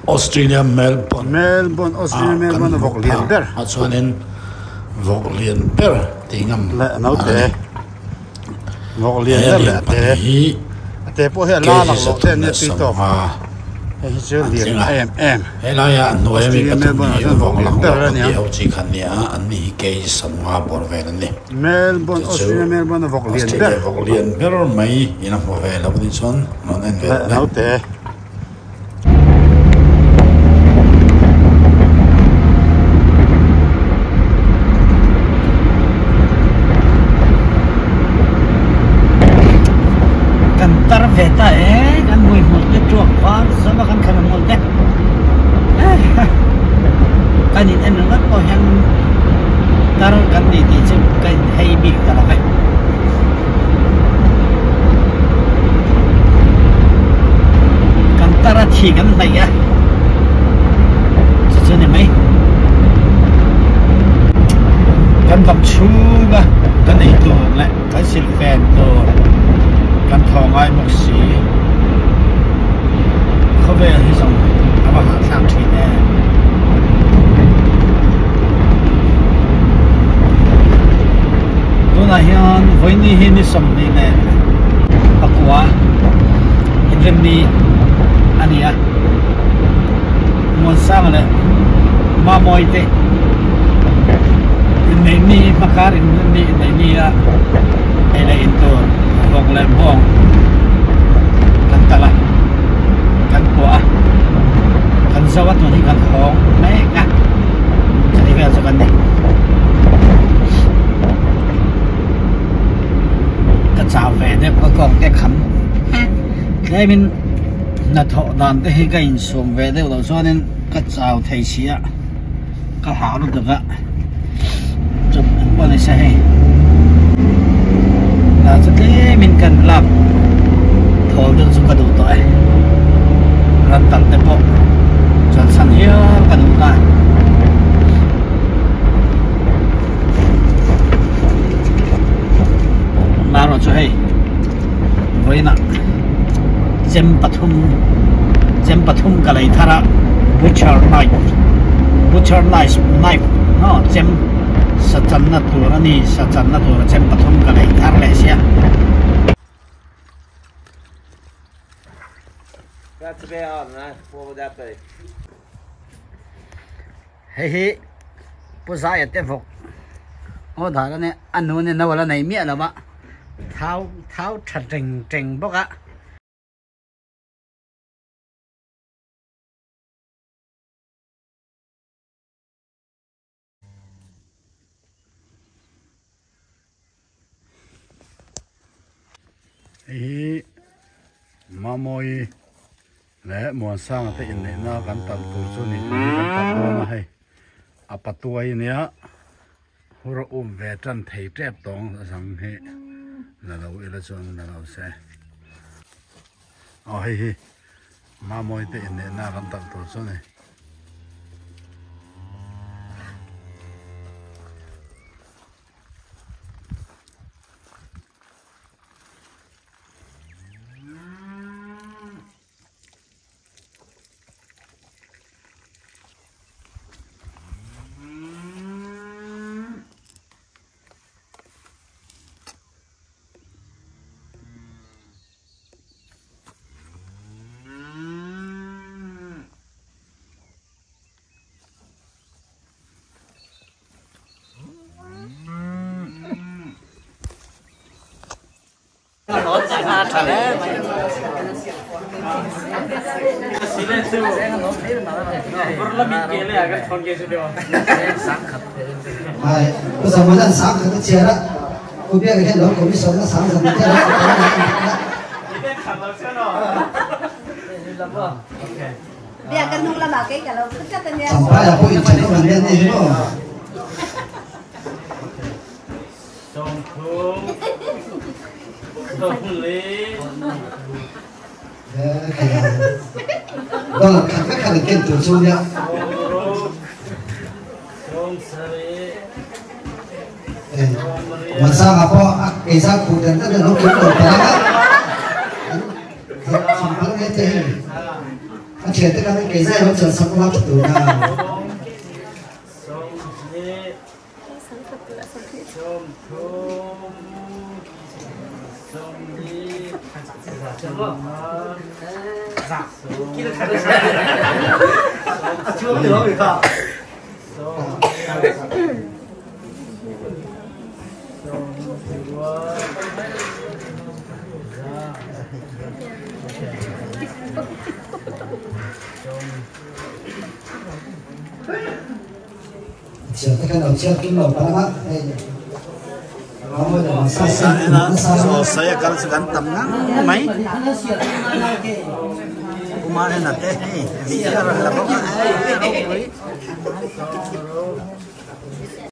Australia Melbourne Australia Melbourne vok lian ber chuanin vok lian ber tingam le no te vok lian ber le te po he la la lo te ne pi to he chu lian em helaya noemi Melbourne vok lian ber ne ho chi khan nia anni ke sanwa bor vel ni Melbourne Australia Melbourne vok lian ber mai ina ho vel lo din son non en vel no te Veta kan mui multe chuak pa sama kan kana multe kan in en ngat ko han tar kan di ti chu kan hei bi kala kai kan tara thi kan mai ya chu ne mai kan bam chu ga kan nei tu le kan sil fan to kan thong ai mok siเขาไปที่ส่งเอามาหาสร้างทีแน่ตัวนั้นยังวันนี้เห็นนี่ส่งนี่แน่ปักว่าเห็นนี่อันนี้อ่ะมันสร้างเลยมาโมยเตในนี่มาการในนี่อ่ะอะไรอินโตบอกเลยบ้องกันตละกันกัวกันสวัสดิ์นี่กันทองแม่กันจะได้แบบกันเนี่ยกระจาวแหวนเนี่ยก็กองแต่ขันได้เป็นนัดถอดดันได้ให้กันส่งแหวนได้เราส่วนนั้นกระจาวไทยเสียก็หาลูกเด็กอะจบวันนี้ใช่เราจะได้มีกันรับทอเรื่องสุขดูต่อยรันตัดแต่พอจนสัญญากันได้มาเราจะให้ไว้นะเจมปทุมกันเลยท่าระบูชาร์ไนฟ์เนาะเจมสัจจันนัตัวนี่สัจจันนัตัวเจมปทุมกันเลยท่าระเสียThat's a bit hard, man. What would that be? Hey, pusai at the folk. Oh, darling, unknown and no one name me, Alaba. How chatting boga. Hey, Mamoy. Lẽ muốn sang thì in này nó gắn tận tổ số này gắn tận đó mà hay à bắt tuổi này hura về chân thấy đẹp tông sang hệ là đâu là chọn là đâu sẽ hay mà mỗi thì in này nó gắn tận tổ số này bây giờ mới là sáng cái chia đó, cô biết cái đó cô biết sống nó sáng rồi cái đó. Bây giờ cần không làm bảo cái cả lâu tất cả tên nhà. Chẳng phải là cô chỉ có vấn đề gì đúng không? Đó là các khả năng kiến tưởng chung nhá. Mà sao mà có cái sao cụ đến tất cả nó kiếm được cái đó. Không có cái gì. chuyện tất cả những cái giai đoạn chờ sắp lắm từ nào chưa được người ta chiều tất cả đầu chiều kim đầu para bác đây So saya kalau segan tengah mai. Kumain nanti ni bicara lah